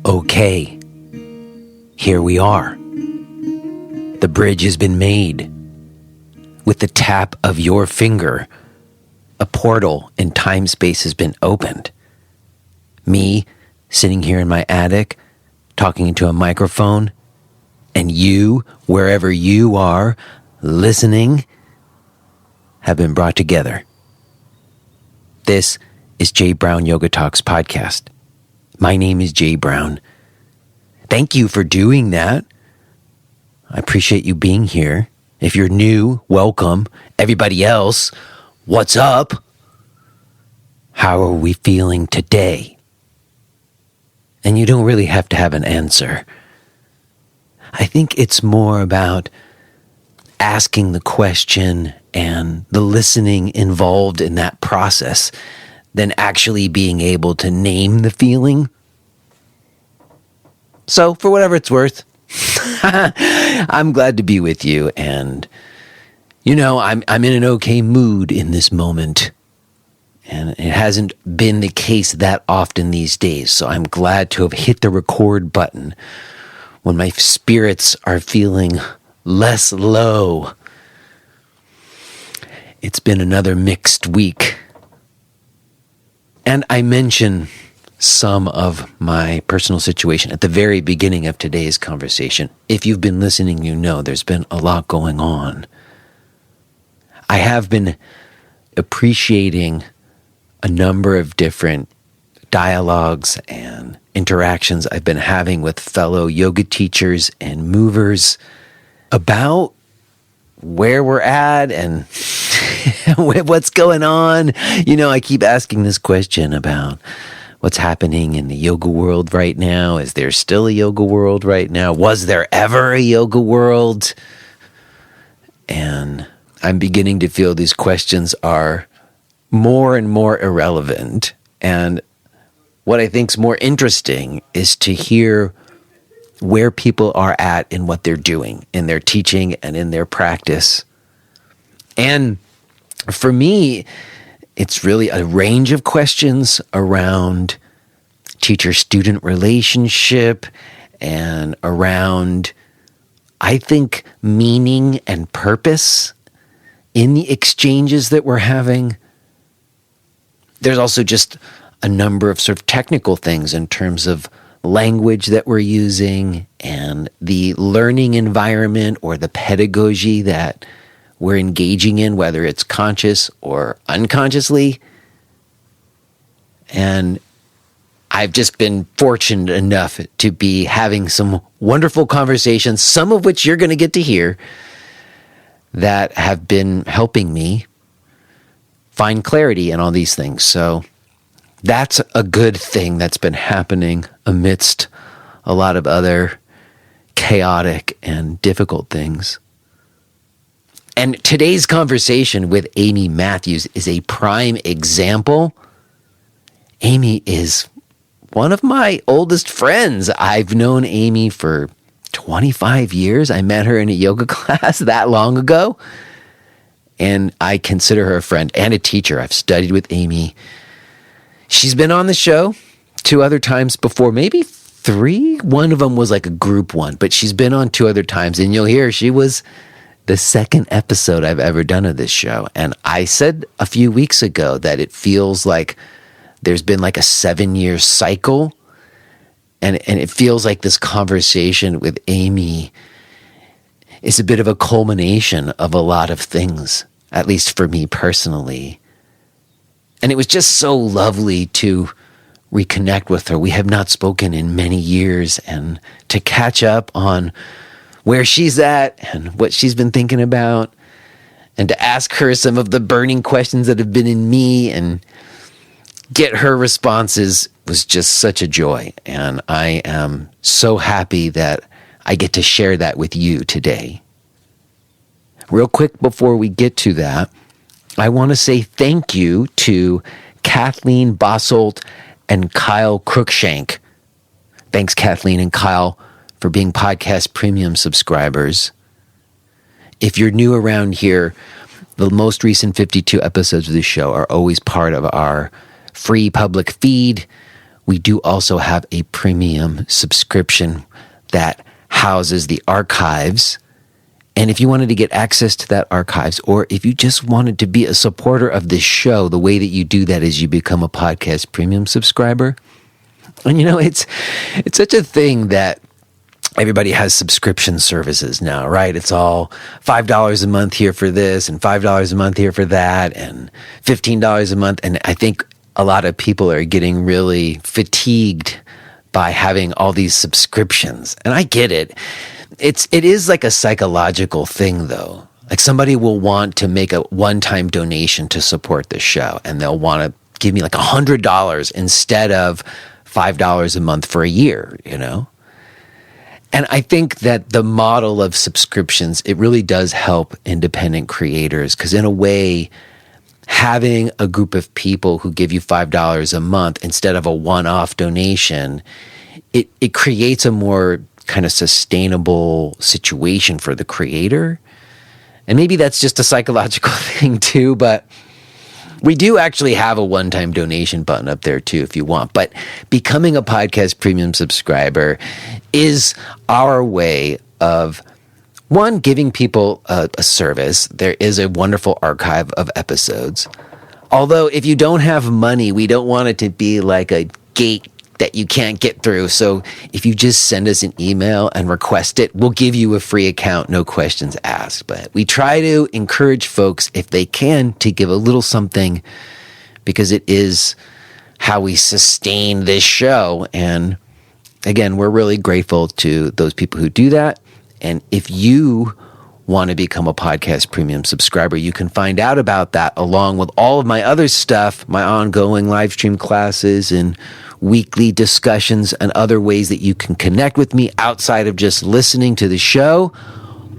Okay, here we are. The bridge has been made. With the tap of your finger, a portal in time-space has been opened. Me, sitting here in my attic, talking into a microphone, and you, wherever you are, listening, have been brought together. This is Jay Brown Yoga Talks podcast. My name is Jay Brown. Thank you for doing that. I appreciate you being here. If you're new, welcome. Everybody else, what's up? How are we feeling today? And you don't really have to have an answer. I think it's more about asking the question and the listening involved in that process than actually being able to name the feeling. So, for whatever it's worth, I'm glad to be with you, and I'm in an okay mood in this moment, and it hasn't been the case that often these days, so I'm glad to have hit the record button when my spirits are feeling less low. It's been another mixed week. And I mention some of my personal situation at the very beginning of today's conversation. If you've been listening, you know there's been a lot going on. I have been appreciating a number of different dialogues and interactions I've been having with fellow yoga teachers and movers about where we're at and what's going on. I keep asking this question about what's happening in the yoga world right now. Is there still a yoga world right now? Was there ever a yoga world? And I'm beginning to feel these questions are more and more irrelevant. And what I think is more interesting is to hear where people are at in what they're doing, in their teaching and in their practice. And for me, it's really a range of questions around teacher-student relationship and around, I think, meaning and purpose in the exchanges that we're having. There's also just a number of sort of technical things in terms of language that we're using and the learning environment or the pedagogy that we're engaging in, whether it's conscious or unconsciously. And I've just been fortunate enough to be having some wonderful conversations, some of which you're going to get to hear, that have been helping me find clarity in all these things. So that's a good thing that's been happening amidst a lot of other chaotic and difficult things. And today's conversation with Amy Matthews is a prime example. Amy is one of my oldest friends. I've known Amy for 25 years. I met her in a yoga class that long ago. And I consider her a friend and a teacher. I've studied with Amy. She's been on the show 2 other times before, maybe 3. One of them was like a group one, but she's been on 2 other times. And you'll hear she was the 2nd episode I've ever done of this show. And I said a few weeks ago that it feels like there's been like a 7-year cycle. And it feels like this conversation with Amy is a bit of a culmination of a lot of things, at least for me personally. And it was just so lovely to reconnect with her. We have not spoken in many years, and to catch up on where she's at and what she's been thinking about, and to ask her some of the burning questions that have been in me and get her responses was just such a joy. And I am so happy that I get to share that with you today. Real quick before we get to that, I want to say thank you to Kathleen Bossolt and Kyle Cruikshank. Thanks, Kathleen and Kyle, for being podcast premium subscribers. If you're new around here, The most recent 52 episodes of the show are always part of our free public feed. We do also have a premium subscription that houses the archives. And if you wanted to get access to that archives, or if you just wanted to be a supporter of this show, the way that you do that is you become a podcast premium subscriber. And it's such a thing that everybody has subscription services now, right? It's all $5 a month here for this and $5 a month here for that and $15 a month. And I think a lot of people are getting really fatigued by having all these subscriptions. And I get it. It is like a psychological thing, though. Like somebody will want to make a one-time donation to support the show, and they'll want to give me like $100 instead of $5 a month for a year, And I think that the model of subscriptions, it really does help independent creators, because in a way, having a group of people who give you $5 a month instead of a one-off donation, it creates a more kind of sustainable situation for the creator. And maybe that's just a psychological thing too, but we do actually have a one-time donation button up there too if you want. But becoming a podcast premium subscriber is our way of, one, giving people a service. There is a wonderful archive of episodes. Although if you don't have money, we don't want it to be like a gate that you can't get through. So if you just send us an email and request it, we'll give you a free account, no questions asked. But we try to encourage folks, if they can, to give a little something, because it is how we sustain this show. And again, we're really grateful to those people who do that. And if you want to become a podcast premium subscriber, you can find out about that along with all of my other stuff, my ongoing live stream classes and weekly discussions and other ways that you can connect with me outside of just listening to the show.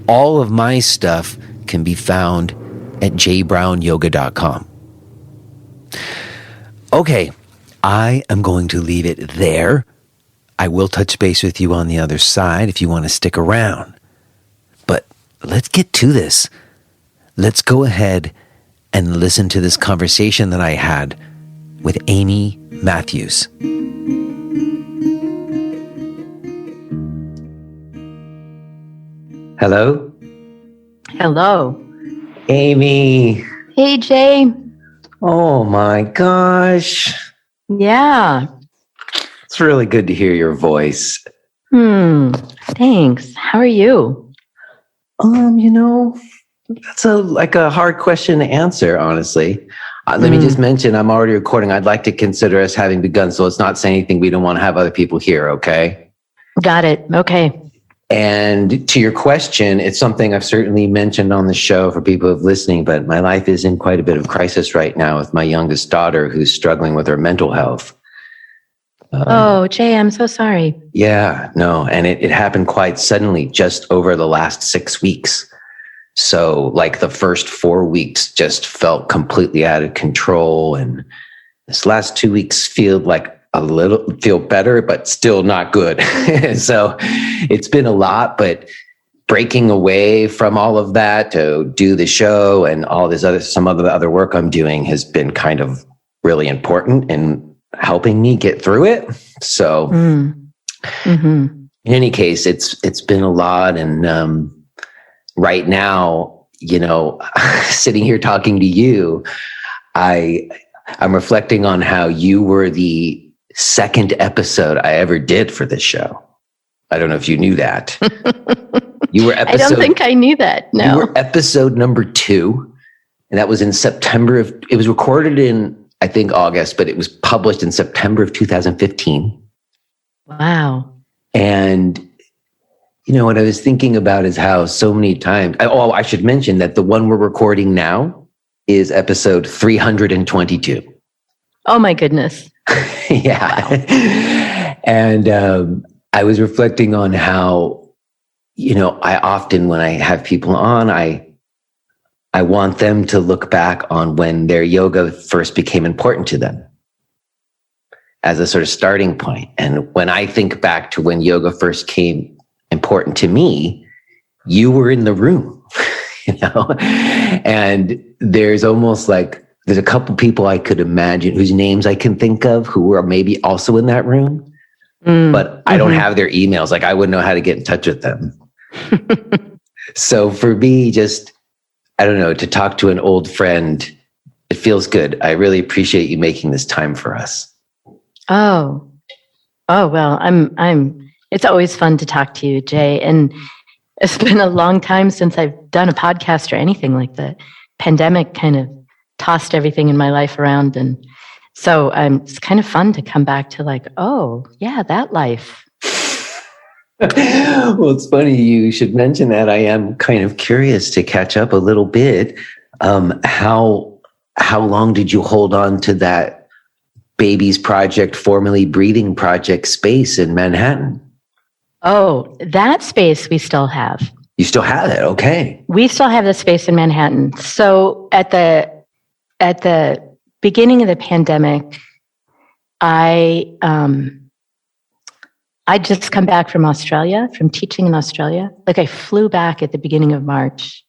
All of my stuff can be found at jbrownyoga.com. Okay, I am going to leave it there. I will touch base with you on the other side if you want to stick around. But let's get to this. Let's go ahead and listen to this conversation that I had with Amy Matthews. Hello? Hello. Amy. Hey, Jay. Oh my gosh. Yeah. It's really good to hear your voice. Thanks. How are you? That's a hard question to answer, honestly. Let me just mention, I'm already recording. I'd like to consider us having begun, so let's not say anything we don't want to have other people hear, okay? Got it. Okay. And to your question, it's something I've certainly mentioned on the show for people who've listening, but my life is in quite a bit of crisis right now with my youngest daughter who's struggling with her mental health. Jay, I'm so sorry. Yeah, no. And it happened quite suddenly, just over the last 6 weeks. So like the first 4 weeks just felt completely out of control. And this last 2 weeks feel better, but still not good. So it's been a lot, but breaking away from all of that to do the show and all this some of the other work I'm doing has been kind of really important in helping me get through it. So in any case, it's been a lot. And right now, sitting here talking to you, I'm reflecting on how you were the second episode I ever did for this show. I don't know if you knew that. You were I don't think I knew that. No. You were episode number 2, and that was in September it was recorded in, I think, August, but it was published in September of 2015. Wow. And what I was thinking about is how so many times, I should mention that the one we're recording now is episode 322. Oh my goodness. Yeah. Wow. And I was reflecting on how, I often, when I have people on, I want them to look back on when their yoga first became important to them as a sort of starting point. And when I think back to when yoga first came important to me, you were in the room. And there's almost like, there's a couple people I could imagine whose names I can think of who are maybe also in that room, but I don't have their emails. Like I wouldn't know how to get in touch with them. So for me, just, I don't know, to talk to an old friend, it feels good. I really appreciate you making this time for us. Oh, well, it's always fun to talk to you, Jay. And it's been a long time since I've done a podcast or anything like that. Pandemic kind of tossed everything in my life around. And so it's kind of fun to come back to like, oh yeah, that life. Well, it's funny you should mention that. I am kind of curious to catch up a little bit. How long did you hold on to that Babies Project, formerly Breathing Project space in Manhattan? Oh, that space we still have. You still have it? Okay. We still have the space in Manhattan. So at the beginning of the pandemic, I'd just come back from Australia, from teaching in Australia. Like I flew back at the beginning of March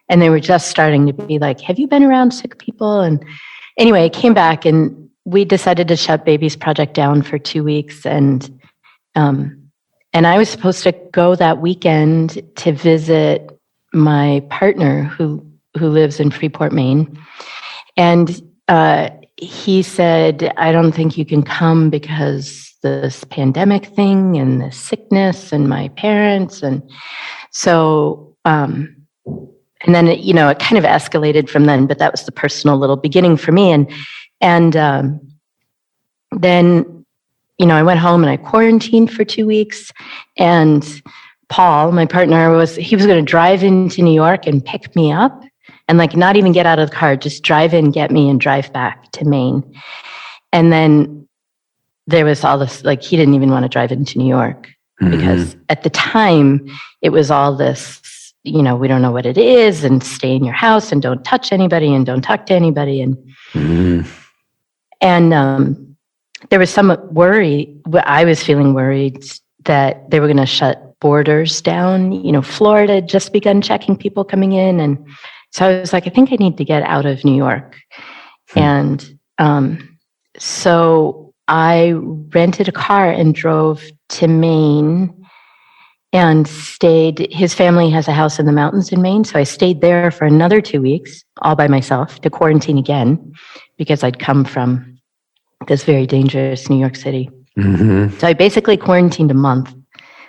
and they were just starting to be like, have you been around sick people? And anyway, I came back and we decided to shut Babies Project down for 2 weeks. And I was supposed to go that weekend to visit my partner who lives in Freeport, Maine. And he said, I don't think you can come because this pandemic thing and the sickness and my parents. And so, and then, it kind of escalated from then, but that was the personal little beginning for me. And then, I went home and I quarantined for 2 weeks, and Paul, my partner, he was going to drive into New York and pick me up and like not even get out of the car, just drive in, get me and drive back to Maine. And then there was all this, like, he didn't even want to drive into New York because at the time it was all this, we don't know what it is, and stay in your house and don't touch anybody and don't talk to anybody. And there was some worry. I was feeling worried that they were going to shut borders down. Florida had just begun checking people coming in. And so I was like, I think I need to get out of New York. And so I rented a car and drove to Maine and stayed. His family has a house in the mountains in Maine. So I stayed there for another 2 weeks all by myself to quarantine again because I'd come from this very dangerous New York City. So I basically quarantined a month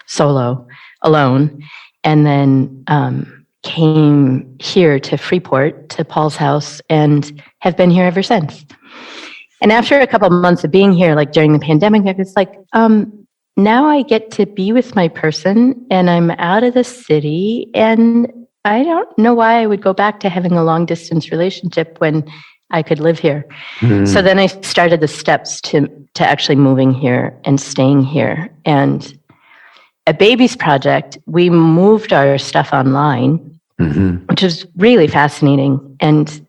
solo, alone, and then came here to Freeport, to Paul's house, and have been here ever since. And after a couple of months of being here, like during the pandemic, I was like, now I get to be with my person and I'm out of the city, and I don't know why I would go back to having a long distance relationship when I could live here. So then I started the steps to actually moving here and staying here. And at Babies Project, we moved our stuff online, which is really fascinating. And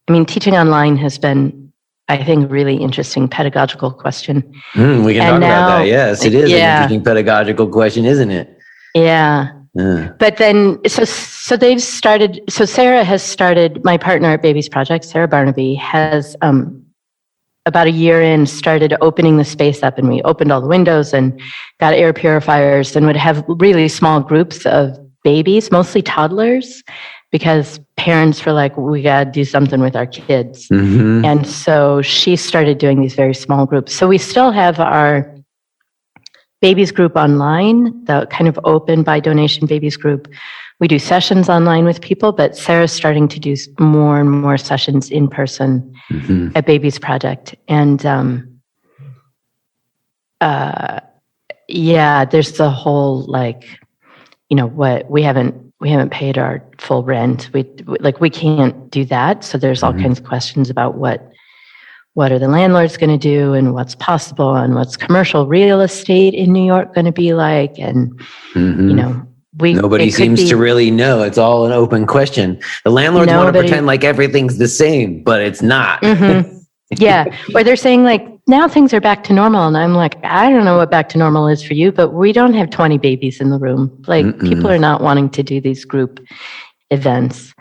I mean, teaching online has been, I think, a really interesting pedagogical question. We can talk about that. Yes, it is an interesting pedagogical question, isn't it? Yeah. But then, so they've started, so Sarah has started, my partner at Babies Project, Sarah Barnaby, has about a year in started opening the space up, and we opened all the windows and got air purifiers and would have really small groups of babies, mostly toddlers, because parents were like, we got to do something with our kids. And so she started doing these very small groups. So we still have our babies group online, the kind of open by donation babies group. We do sessions online with people, but Sarah's starting to do more and more sessions in person at Babies Project. And there's the whole, like, what we haven't paid our full rent. We can't do that. So there's all kinds of questions about what are the landlords going to do, and what's possible, and what's commercial real estate in New York going to be like. And, nobody seems to really know. It's all an open question. The landlords want to pretend like everything's the same, but it's not. Yeah. Or they're saying like, now things are back to normal. And I'm like, I don't know what back to normal is for you, but we don't have 20 babies in the room. Like people are not wanting to do these group events.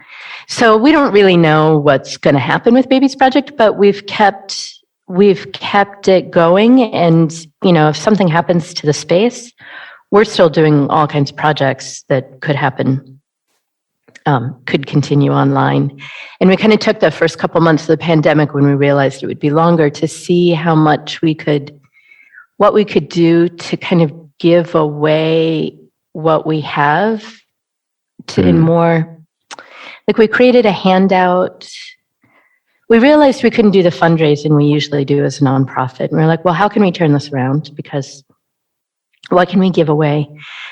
So we don't really know what's going to happen with Babies Project, but we've kept it going. And, if something happens to the space, we're still doing all kinds of projects that could happen, could continue online. And we kind of took the first couple months of the pandemic when we realized it would be longer to see how much what we could do to kind of give away what we have in more, like we created a handout. We realized we couldn't do the fundraising we usually do as a nonprofit. And we're like, well, how can we turn this around? Because what can we give away?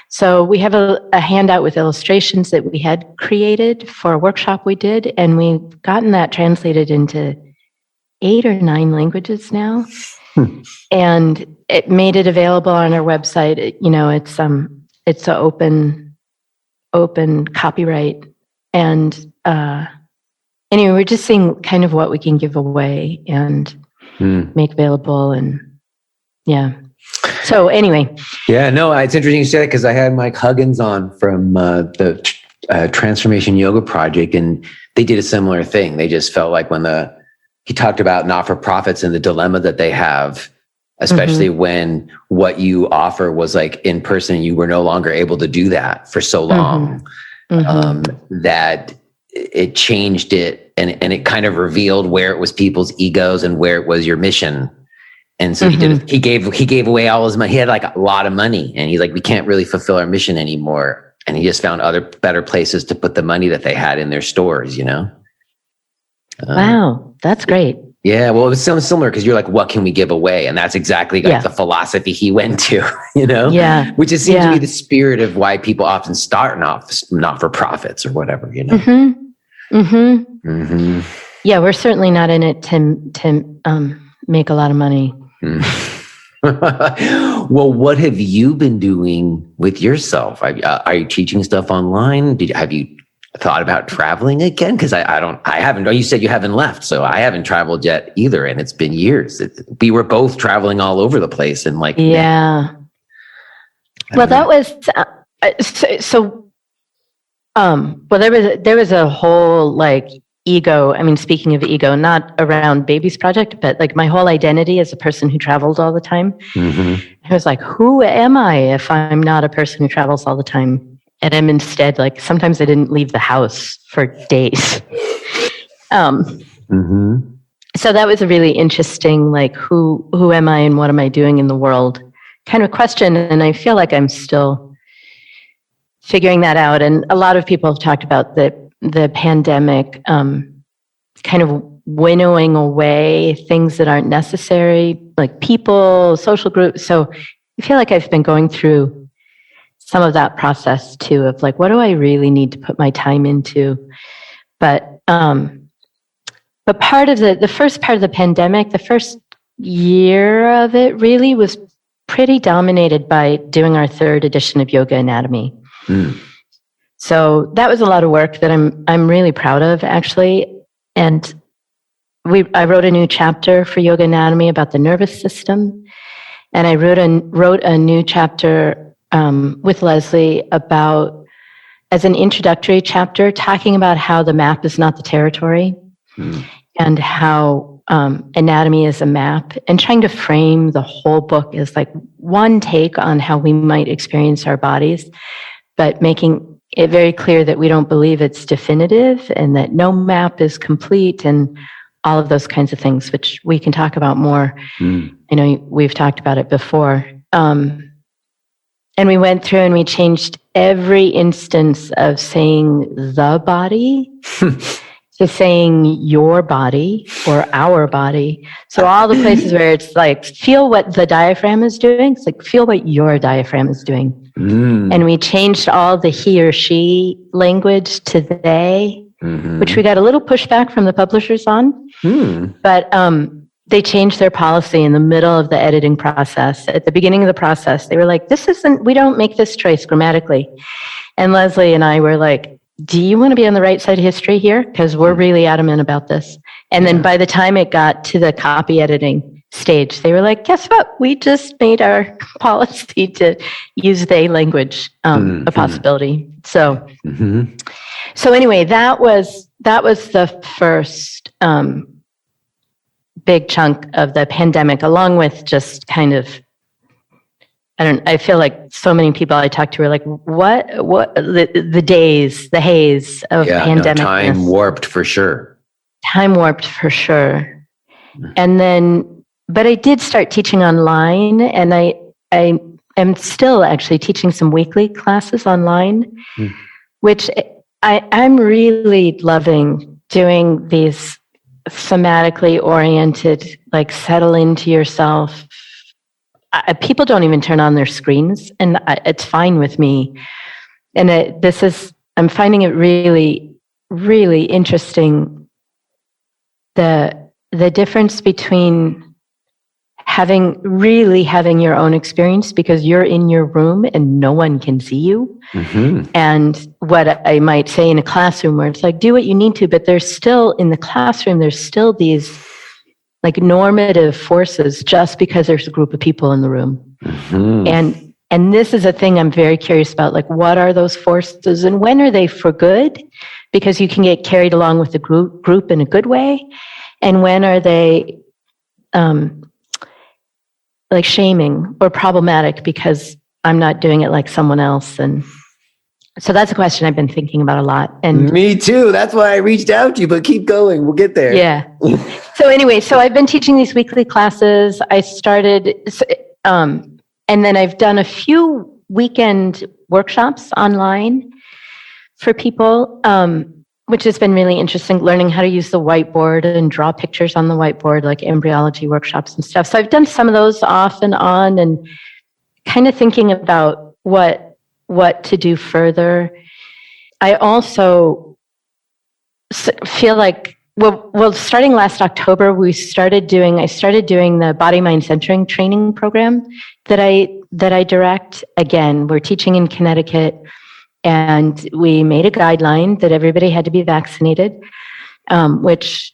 So we have a handout with illustrations that we had created for a workshop we did, and we've gotten that translated into 8 or 9 languages now. And it made it available on our website. It's an open copyright. And anyway, we're just seeing kind of what we can give away and make available. And yeah. So anyway. Yeah, no, it's interesting you say that because I had Mike Huggins on from the Transformation Yoga Project, and they did a similar thing. They just felt like he talked about not-for-profits and the dilemma that they have, especially when what you offer was like in person, you were no longer able to do that for so long, that it changed it and it kind of revealed where it was people's egos and where it was your mission. And so he gave away all his money. He had like a lot of money, and he's like, we can't really fulfill our mission anymore. And he just found other better places to put the money that they had in their stores, Wow, that's great. Yeah, well, it sounds similar because you're like, what can we give away? And that's exactly like the philosophy he went to, Yeah. Which seems to be the spirit of why people often start not-for-profits or whatever, Yeah, we're certainly not in it to make a lot of money. Well, what have you been doing with yourself? Are you teaching stuff online? Have you thought about traveling again? Because I haven't. You said you haven't left, so I haven't traveled yet either, and it's been years. We were both traveling all over the place, and like well, that was there was a whole like ego. I mean, speaking of ego, not around Babies Project, but like my whole identity as a person who traveled all the time. I was like, who am I if I'm not a person who travels all the time? And I'm instead like, sometimes I didn't leave the house for days. So that was a really interesting, like, who am I and what am I doing in the world kind of question. And I feel like I'm still figuring that out. And a lot of people have talked about the pandemic kind of winnowing away things that aren't necessary, like people, social groups. So I feel like I've been going through some of that process too, of like, what do I really need to put my time into? But part of the first part of the pandemic, the first year of it really was pretty dominated by doing our 3rd edition of Yoga Anatomy. So that was a lot of work that I'm really proud of, actually. And I wrote a new chapter for Yoga Anatomy about the nervous system, and I wrote a new chapter with Leslie as an introductory chapter, talking about how the map is not the territory, and how anatomy is a map, and trying to frame the whole book as like one take on how we might experience our bodies, but making it very clear that we don't believe it's definitive and that no map is complete and all of those kinds of things, which we can talk about more. I know we've talked about it before. And we went through and we changed every instance of saying the body to saying your body or our body. So all the places where it's like, feel what the diaphragm is doing. It's like, feel what your diaphragm is doing. And we changed all the he or she language to they, which we got a little pushback from the publishers on. But they changed their policy in the middle of the editing process. At the beginning of the process, they were like, we don't make this choice grammatically. And Leslie and I were like, do you want to be on the right side of history here? Because we're really adamant about this. And then by the time it got to the copy editing stage, they were like, guess what? We just made our policy to use they language a possibility. So anyway, that was that was the first big chunk of the pandemic, along with just kind of, I feel like so many people I talk to are like, what the days, the haze of pandemic. Time warped for sure. Time warped for sure. And then, but I did start teaching online, and I am still actually teaching some weekly classes online, which I'm really loving doing these somatically oriented, like settle into yourself. People don't even turn on their screens, and it's fine with me. And I'm finding it really, really interesting, the difference between having your own experience because you're in your room and no one can see you. And what I might say in a classroom where it's like, do what you need to, but there's still in the classroom, there's still these like normative forces just because there's a group of people in the room. And this is a thing I'm very curious about, like what are those forces and when are they for good? Because you can get carried along with the group in a good way. And when are they like shaming or problematic because I'm not doing it like someone else? And so that's a question I've been thinking about a lot. And me too. That's why I reached out to you, but keep going. We'll get there. Yeah. So anyway, I've been teaching these weekly classes. I started, and then I've done a few weekend workshops online for people, which has been really interesting, learning how to use the whiteboard and draw pictures on the whiteboard, like embryology workshops and stuff. So I've done some of those off and on and kind of thinking about what to do further. I also feel like, well, starting last October, I started doing the body mind centering training program that I direct. Again, we're teaching in Connecticut, and we made a guideline that everybody had to be vaccinated, which,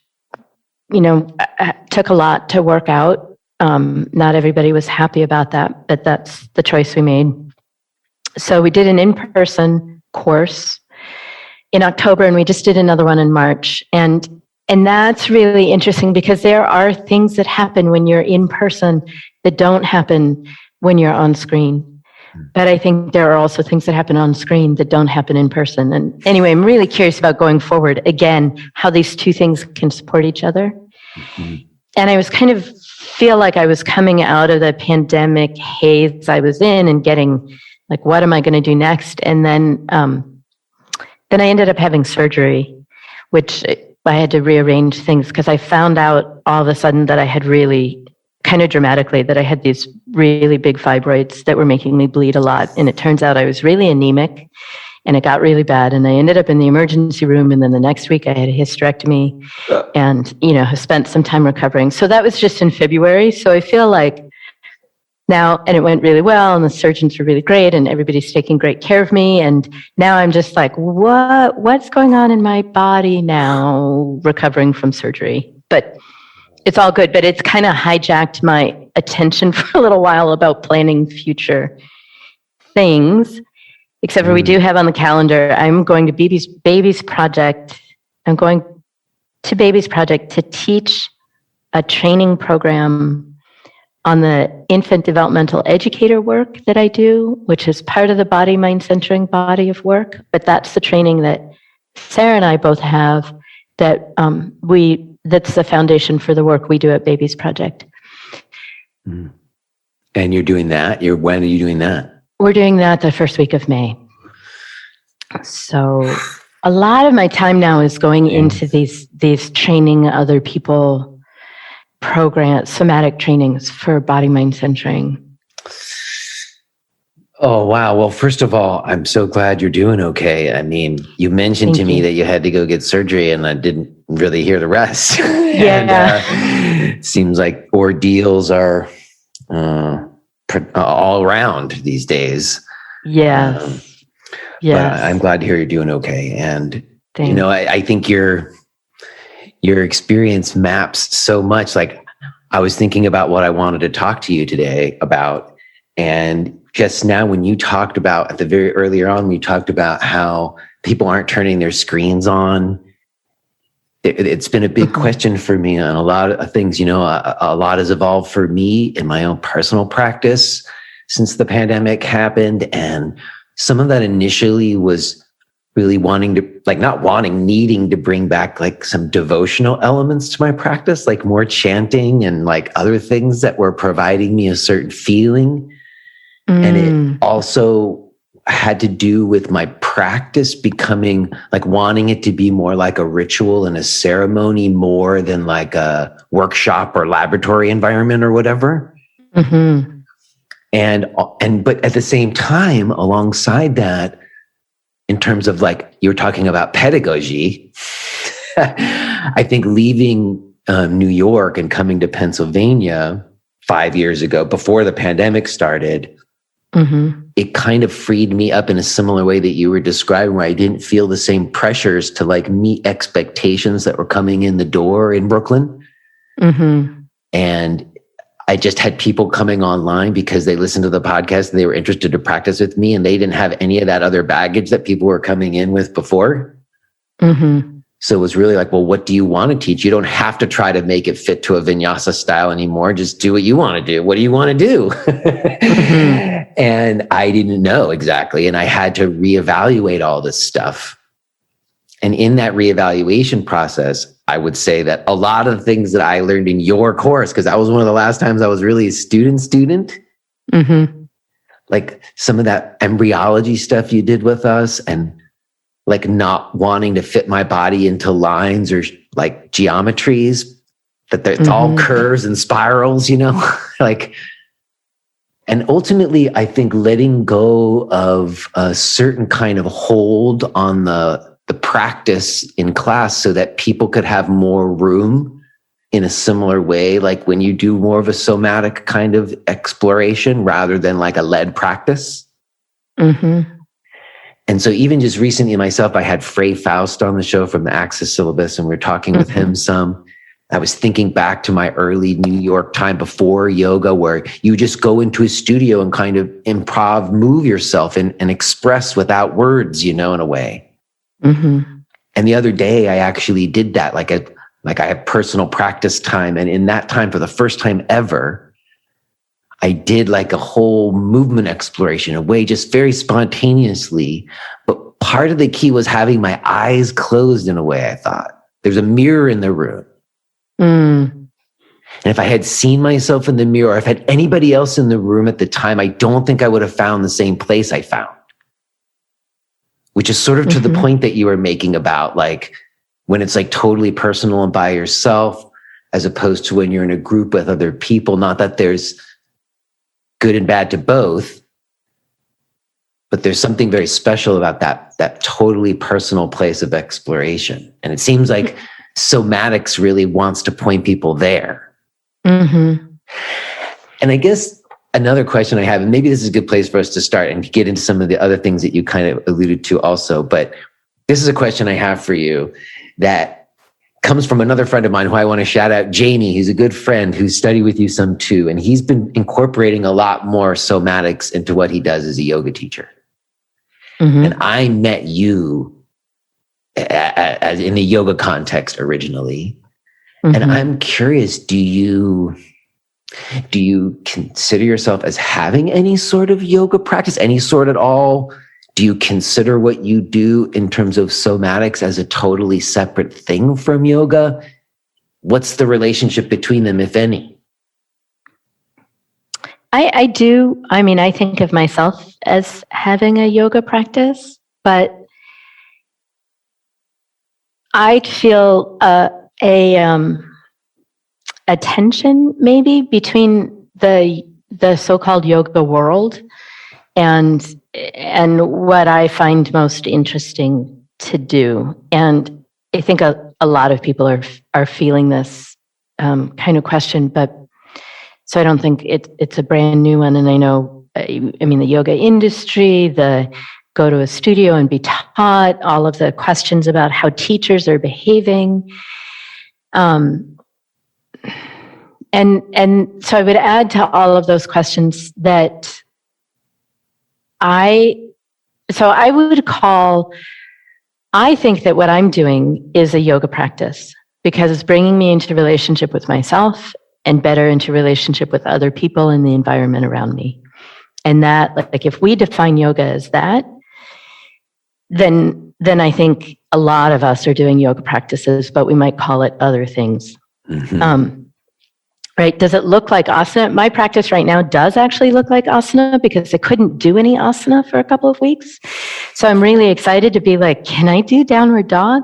took a lot to work out. Not everybody was happy about that, but that's the choice we made. So we did an in-person course in October, and we just did another one in March. And that's really interesting because there are things that happen when you're in person that don't happen when you're on screen. But I think there are also things that happen on screen that don't happen in person. And anyway, I'm really curious about going forward, again, how these two things can support each other. And I was feel like I was coming out of the pandemic haze I was in and getting like, what am I going to do next? And then I ended up having surgery, which I had to rearrange things because I found out all of a sudden that I had really, kind of dramatically, that I had these really big fibroids that were making me bleed a lot. And it turns out I was really anemic, and it got really bad. And I ended up in the emergency room. And then the next week I had a hysterectomy and, have spent some time recovering. So that was just in February. So I feel like now, and it went really well, and the surgeons were really great, and everybody's taking great care of me. And now I'm just like, what's going on in my body now, recovering from surgery? But it's all good. But it's kind of hijacked my attention for a little while about planning future things. Except for we do have on the calendar, I'm going to Babies Project. I'm going to Babies Project to teach a training program on the Infant Developmental Educator work that I do, which is part of the body mind centering body of work. But that's the training that Sarah and I both have that that's the foundation for the work we do at Babies Project. And you're doing that? When are you doing that? We're doing that the first week of May. So a lot of my time now is going into these training other people programs, somatic trainings for body mind centering. Oh, wow. Well, first of all, I'm so glad you're doing okay. I mean, you mentioned to me that you had to go get surgery, and I didn't really hear the rest. Yeah. And, seems like ordeals are all around these days. Yes. But I'm glad to hear you're doing okay. And, I think your experience maps so much. Like, I was thinking about what I wanted to talk to you today about. And just now, when you talked about earlier on, we talked about how people aren't turning their screens on it's been a big question for me on a lot of things. You know, a lot has evolved for me in my own personal practice since the pandemic happened. And some of that initially was really needing to bring back like some devotional elements to my practice, like more chanting and like other things that were providing me a certain feeling. And it also had to do with my practice becoming like wanting it to be more like a ritual and a ceremony more than like a workshop or laboratory environment or whatever. Mm-hmm. But at the same time, alongside that, in terms of like, you were talking about pedagogy, I think leaving New York and coming to Pennsylvania 5 years ago, before the pandemic started, it kind of freed me up in a similar way that you were describing, where I didn't feel the same pressures to like meet expectations that were coming in the door in Brooklyn. And I just had people coming online because they listened to the podcast and they were interested to practice with me, and they didn't have any of that other baggage that people were coming in with before. So it was really like, well, what do you want to teach? You don't have to try to make it fit to a vinyasa style anymore. Just do what you want to do. What do you want to do? And I didn't know exactly. And I had to reevaluate all this stuff. And in that reevaluation process, I would say that a lot of the things that I learned in your course, because that was one of the last times I was really a student, like some of that embryology stuff you did with us, and like not wanting to fit my body into lines or like geometries, that it's all curves and spirals, you know, like, and ultimately I think letting go of a certain kind of hold on the practice in class so that people could have more room in a similar way, like when you do more of a somatic kind of exploration rather than like a led practice. And so even just recently myself, I had Frey Faust on the show from the Access syllabus, and we were talking with him some. I was thinking back to my early New York time before yoga, where you just go into a studio and kind of improv, move yourself and express without words, you know, in a way. And the other day I actually did that, like I had personal practice time. And in that time, for the first time ever, I did like a whole movement exploration, a way just very spontaneously. But part of the key was having my eyes closed in a way. I thought there's a mirror in the room. And if I had seen myself in the mirror, or if I had anybody else in the room at the time, I don't think I would have found the same place I found. Which is sort of to the point that you were making about like when it's like totally personal and by yourself, as opposed to when you're in a group with other people. Not that there's good and bad to both, but there's something very special about that totally personal place of exploration. And it seems like somatics really wants to point people there. And I guess another question I have, and maybe this is a good place for us to start and get into some of the other things that you kind of alluded to also, but this is a question I have for you that comes from another friend of mine who I want to shout out, Jamie. He's a good friend who studied with you some too, and he's been incorporating a lot more somatics into what he does as a yoga teacher. And I met you as in the yoga context originally, and I'm curious, do you consider yourself as having any sort of yoga practice, any sort at all? Do you consider what you do in terms of somatics as a totally separate thing from yoga? What's the relationship between them, if any? I do. I mean, I think of myself as having a yoga practice, but I feel a tension maybe between the so-called yoga world and what I find most interesting to do. And I think a lot of people are feeling this kind of question, but so I don't think it's a brand new one. And I know, I mean, the yoga industry, the go to a studio and be taught, all of the questions about how teachers are behaving. And so I would add to all of those questions that I would call I think that what I'm doing is a yoga practice because it's bringing me into relationship with myself and better into relationship with other people and the environment around me. And that, like, if we define yoga as that, then I think a lot of us are doing yoga practices, but we might call it other things. Right? Does it look like asana? My practice right now does actually look like asana because I couldn't do any asana for a couple of weeks. So I'm really excited to be like, can I do downward dog?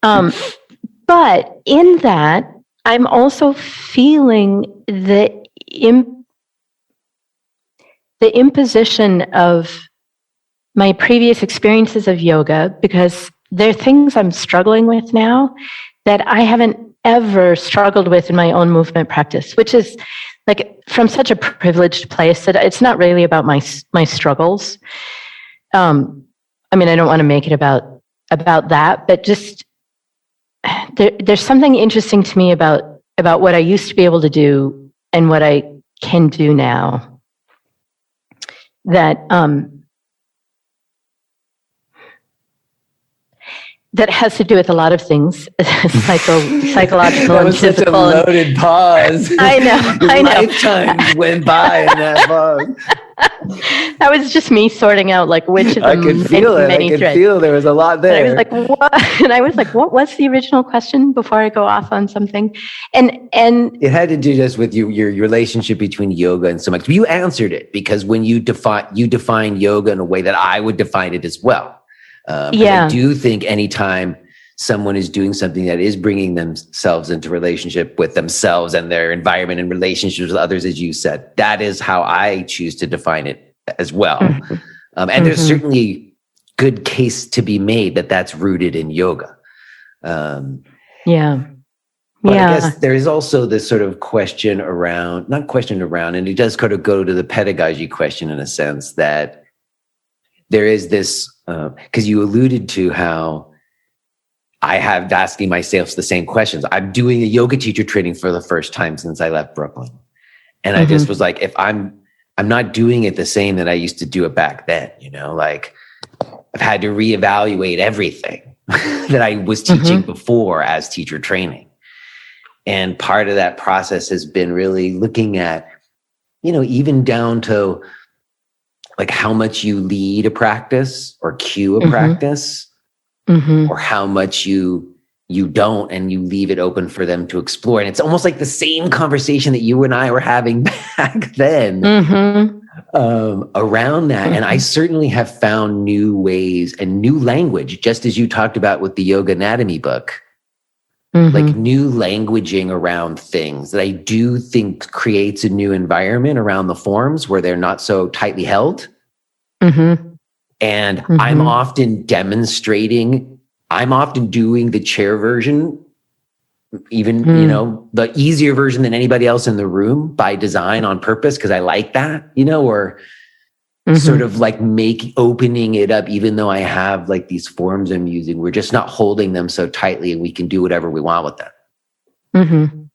But in that, I'm also feeling the imposition of my previous experiences of yoga, because there are things I'm struggling with now that I haven't ever struggled with in my own movement practice, which is like from such a privileged place that it's not really about my struggles. I mean, I don't want to make it about that, but just there's something interesting to me about what I used to be able to do and what I can do now. That has to do with a lot of things, psychological that and was physical. Such a loaded pause. I know. Lifetimes went by in that pause. That was just me sorting out like which of the I could feel it. I could feel there was a lot there. And I was like, what? And I was like, what was the original question before I go off on something? And it had to do just with your relationship between yoga and somatics. You answered it because when you define yoga in a way that I would define it as well. I do think anytime someone is doing something that is bringing themselves into relationship with themselves and their environment and relationships with others, as you said, that is how I choose to define it as well. And there's certainly good case to be made that that's rooted in yoga. But I guess there is also this sort of and it does kind of go to the pedagogy question in a sense that there is this, because you alluded to how I have asking myself the same questions. I'm doing a yoga teacher training for the first time since I left Brooklyn. And I just was like, if I'm not doing it the same that I used to do it back then, like I've had to reevaluate everything that I was teaching before as teacher training. And part of that process has been really looking at, even down to like how much you lead a practice or cue a practice, or how much you don't and you leave it open for them to explore. And it's almost like the same conversation that you and I were having back then around that. And I certainly have found new ways and new language, just as you talked about with the yoga anatomy book, like new languaging around things that I do think creates a new environment around the forms where they're not so tightly held. And I'm often doing the chair version, even, the easier version than anybody else in the room by design on purpose, because I like that, or sort of like opening it up, even though I have like these forms I'm using, we're just not holding them so tightly and we can do whatever we want with them.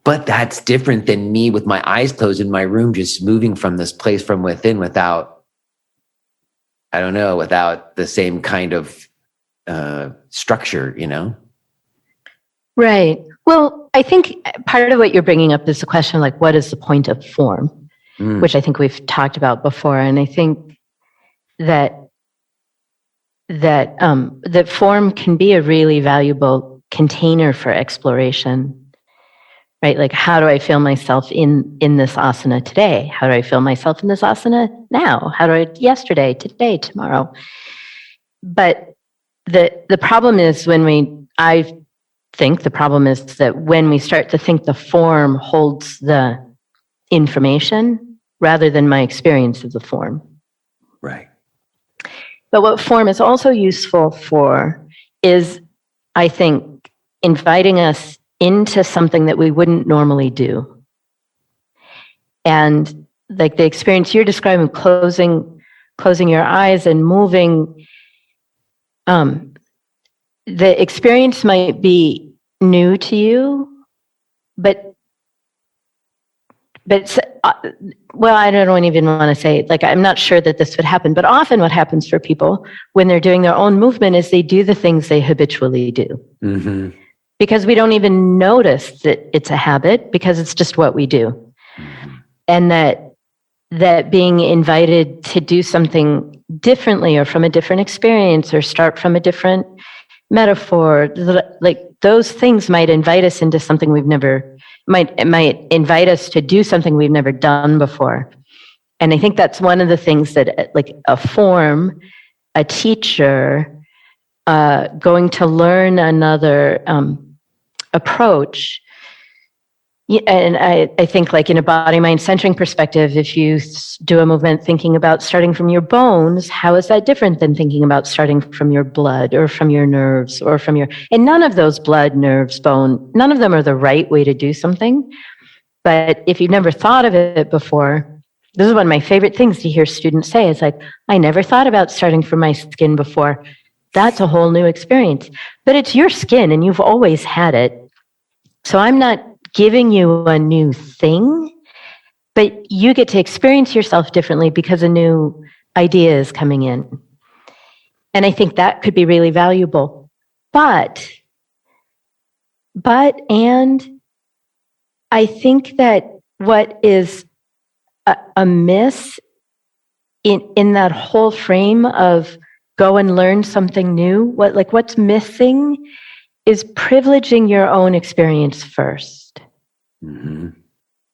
But that's different than me with my eyes closed in my room, just moving from this place from within without the same kind of structure, Right. Well, I think part of what you're bringing up is the question, like, what is the point of form? Which I think we've talked about before. And I think that form can be a really valuable container for exploration, right? Like, how do I feel myself in this asana today? How do I feel myself in this asana now? How do I yesterday, today, tomorrow? But the problem is I think the problem is that when we start to think the form holds the information rather than my experience of the form. Right. But what form is also useful for is, I think, inviting us into something that we wouldn't normally do. And like the experience you're describing, closing your eyes and moving, the experience might be new to you, but well, I don't even want to say, like, I'm not sure that this would happen, but often what happens for people when they're doing their own movement is they do the things they habitually do. Mm-hmm. Because we don't even notice that it's a habit, because it's just what we do. Mm-hmm. And that being invited to do something differently, or from a different experience, or start from a different metaphor, like those things might invite us into something might invite us to do something we've never done before. And I think that's one of the things that, like, a teacher, going to learn another approach. And I think, like, in a body mind centering perspective, if you do a movement thinking about starting from your bones, how is that different than thinking about starting from your blood, or from your nerves, or and none of those, blood, nerves, bone, none of them are the right way to do something. But if you've never thought of it before, this is one of my favorite things to hear students say. It's like, I never thought about starting from my skin before. That's a whole new experience. But it's your skin and you've always had it. So I'm not giving you a new thing, but you get to experience yourself differently because a new idea is coming in. And I think that could be really valuable. But I think that what is a miss in that whole frame of go and learn something new, what's missing is privileging your own experience first. Mm-hmm.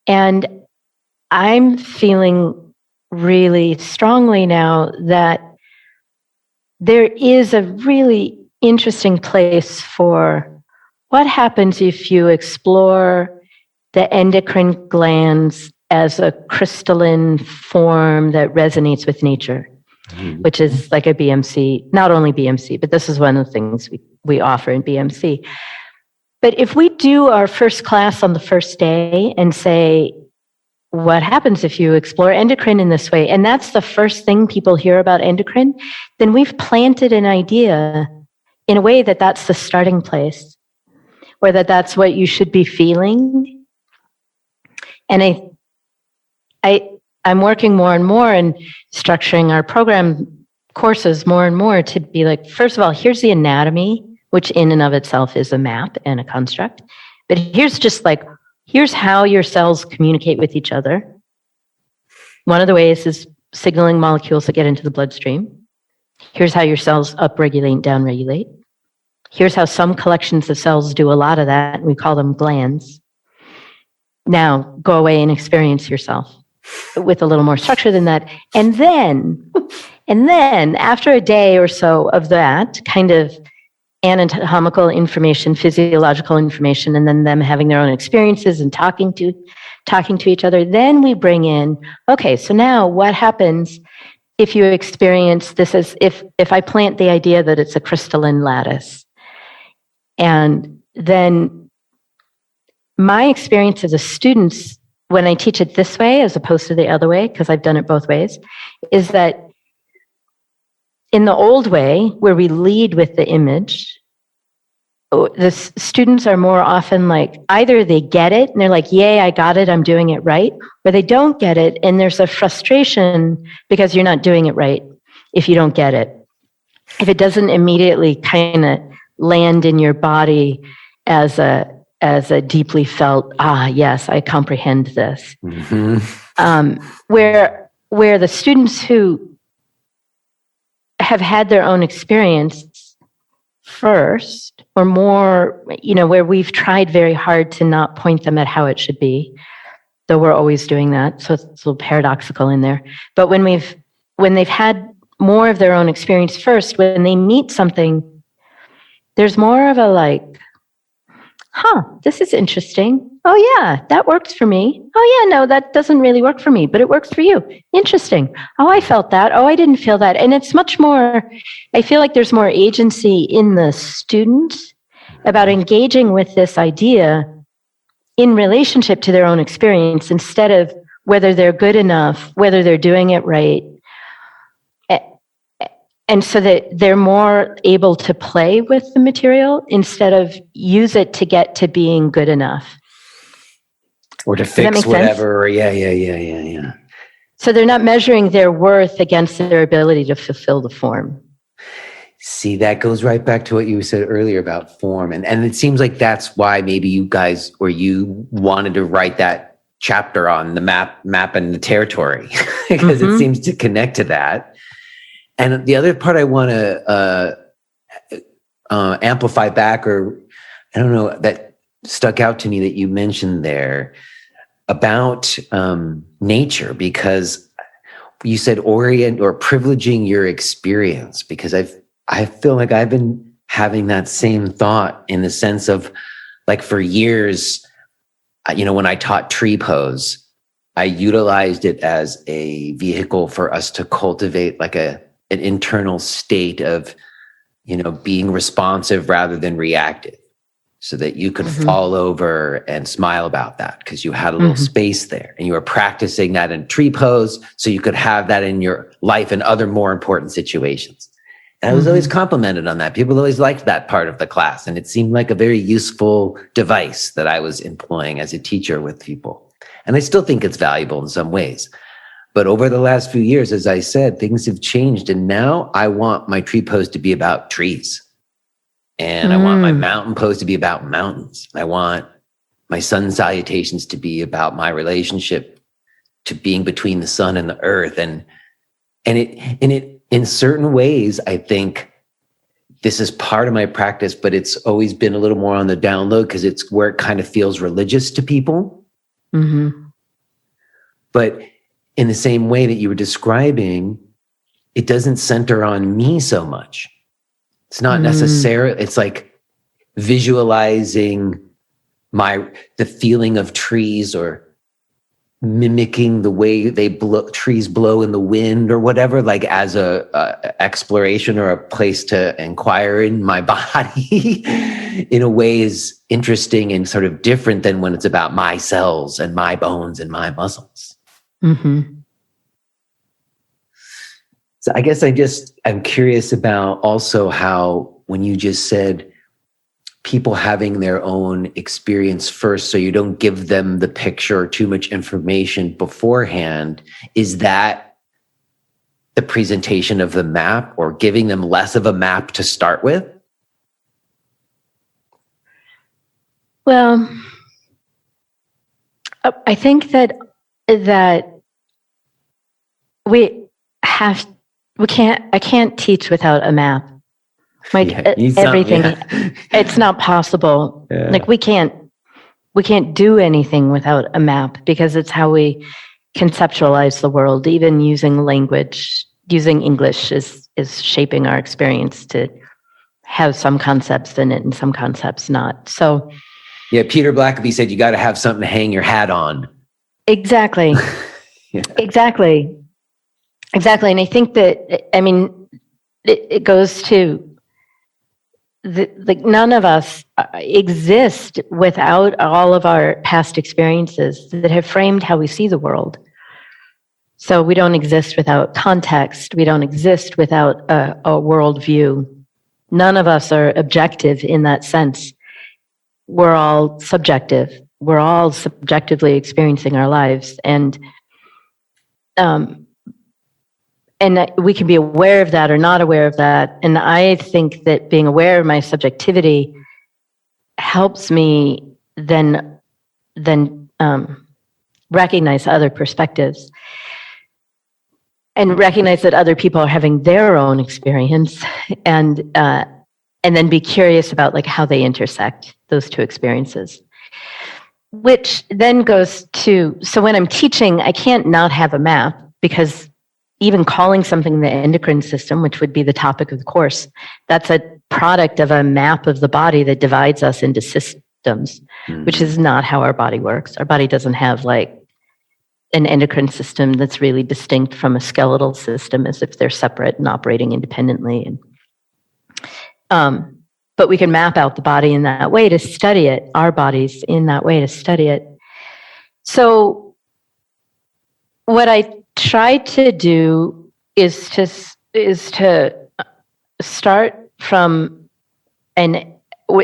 And I'm feeling really strongly now that there is a really interesting place for what happens if you explore the endocrine glands as a crystalline form that resonates with nature, mm-hmm. which is like a BMC, not only BMC, but this is one of the things we offer in BMC. But if we do our first class on the first day and say, what happens if you explore endocrine in this way? And that's the first thing people hear about endocrine, then we've planted an idea in a way that that's the starting place, or that's what you should be feeling. And I'm working more and more and structuring our program courses more and more to be like, first of all, here's the anatomy, which in and of itself is a map and a construct. But here's how your cells communicate with each other. One of the ways is signaling molecules that get into the bloodstream. Here's how your cells upregulate and downregulate. Here's how some collections of cells do a lot of that, and we call them glands. Now, go away and experience yourself with a little more structure than that. And then after a day or so of that kind of anatomical information, physiological information, and then them having their own experiences and talking to each other, then we bring in, okay, so now what happens if you experience this as if I plant the idea that it's a crystalline lattice? And then my experience as a student, when I teach it this way as opposed to the other way, because I've done it both ways, is that in the old way, where we lead with the image, the students are more often like, either they get it and they're like, yay, I got it, I'm doing it right, or they don't get it and there's a frustration because you're not doing it right if you don't get it. If it doesn't immediately kind of land in your body as a deeply felt, yes, I comprehend this. Mm-hmm. Where the students who have had their own experience first, or more, where we've tried very hard to not point them at how it should be, though we're always doing that, so it's a little paradoxical in there. But when they've had more of their own experience first, when they meet something, there's more of a like, this is interesting. Oh yeah, that works for me. Oh yeah, no, that doesn't really work for me, but it works for you. Interesting. Oh, I felt that. Oh, I didn't feel that. And it's much more, I feel like there's more agency in the student about engaging with this idea in relationship to their own experience, instead of whether they're good enough, whether they're doing it right. And so that they're more able to play with the material instead of use it to get to being good enough. Or to fix whatever. Or yeah. So they're not measuring their worth against their ability to fulfill the form. See, that goes right back to what you said earlier about form. And it seems like that's why maybe you guys, or you wanted to write that chapter on the map and the territory, because it seems to connect to that. And the other part I want to amplify back, or I don't know, that stuck out to me that you mentioned there about nature, because you said orient or privileging your experience, because I feel like I've been having that same thought, in the sense of, like, for years, when I taught tree pose, I utilized it as a vehicle for us to cultivate like an internal state of, being responsive rather than reactive, so that you could fall over and smile about that, because you had a little space there, and you were practicing that in tree pose so you could have that in your life and other more important situations. And I was always complimented on that. People always liked that part of the class. And it seemed like a very useful device that I was employing as a teacher with people. And I still think it's valuable in some ways. But over the last few years, as I said, things have changed. And now I want my tree pose to be about trees. And I want my mountain pose to be about mountains. I want my sun salutations to be about my relationship to being between the sun and the earth. And it in certain ways, I think this is part of my practice, but it's always been a little more on the down low, because it's where it kind of feels religious to people. But in the same way that you were describing, it doesn't center on me so much. It's not necessarily, it's like visualizing the feeling of trees, or mimicking the way trees blow in the wind, or whatever, like as a exploration or a place to inquire in my body in a way is interesting and sort of different than when it's about my cells and my bones and my muscles. So I guess I'm curious about also how, when you just said people having their own experience first, so you don't give them the picture or too much information beforehand, is that the presentation of the map, or giving them less of a map to start with? Well, I think that I can't teach without a map. Everything, it's not possible. Yeah. Like we can't do anything without a map, because it's how we conceptualize the world. Even using language, using English is shaping our experience to have some concepts in it and some concepts not. So, yeah, Peter Blackaby said you got to have something to hang your hat on. Exactly. Exactly. And I think that, it goes to none of us exist without all of our past experiences that have framed how we see the world. So we don't exist without context. We don't exist without a worldview. None of us are objective in that sense. We're all subjective. We're all subjectively experiencing our lives. And we can be aware of that or not aware of that. And I think that being aware of my subjectivity helps me then recognize other perspectives and recognize that other people are having their own experience, and then be curious about like how they intersect those two experiences. Which then goes to, so when I'm teaching, I can't not have a map, because even calling something the endocrine system, which would be the topic of the course, that's a product of a map of the body that divides us into systems, which is not how our body works. Our body doesn't have like an endocrine system that's really distinct from a skeletal system, as if they're separate and operating independently. But we can map out the body in that way to study it, our bodies in that way to study it. So what I try to do is to start from an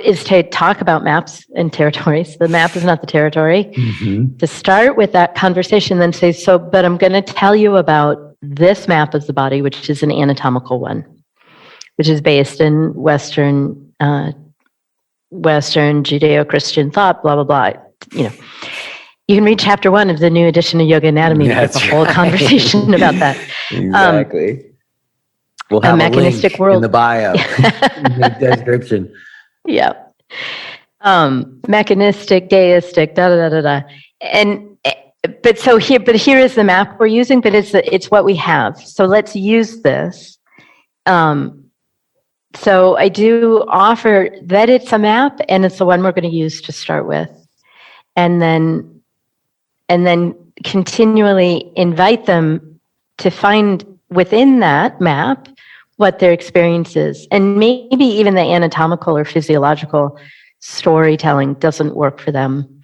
is to talk about maps and territories. The map is not the territory. Mm-hmm. To start with that conversation, then say, but I'm going to tell you about this map of the body, which is an anatomical one, which is based in Western Judeo-Christian thought, blah, blah, blah. You can read chapter 1 of the new edition of Yoga Anatomy to get the whole conversation about that. Exactly. We'll have a mechanistic link in the bio, in the description. Yeah. Mechanistic, deistic, But here is the map we're using, but it's what we have. So let's use this. So I do offer that it's a map, and it's the one we're going to use to start with. And then continually invite them to find within that map what their experience is. And maybe even the anatomical or physiological storytelling doesn't work for them.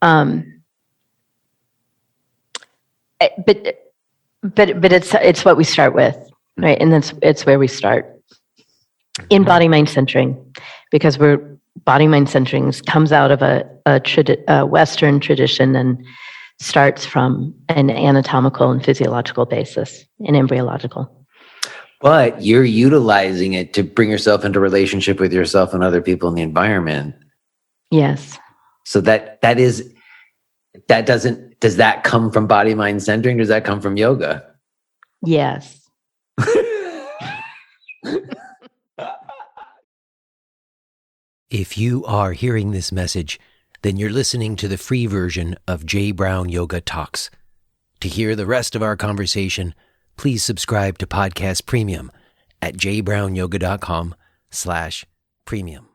But it's what we start with, right? And it's where we start in body mind centering, because body mind centering comes out of a Western tradition and starts from an anatomical and physiological basis, and embryological. But you're utilizing it to bring yourself into relationship with yourself and other people in the environment. Yes. So does that come from body mind centering? Does that come from yoga? Yes. If you are hearing this message, then you're listening to the free version of J. Brown Yoga Talks. To hear the rest of our conversation, please subscribe to Podcast Premium at jbrownyoga.com/premium.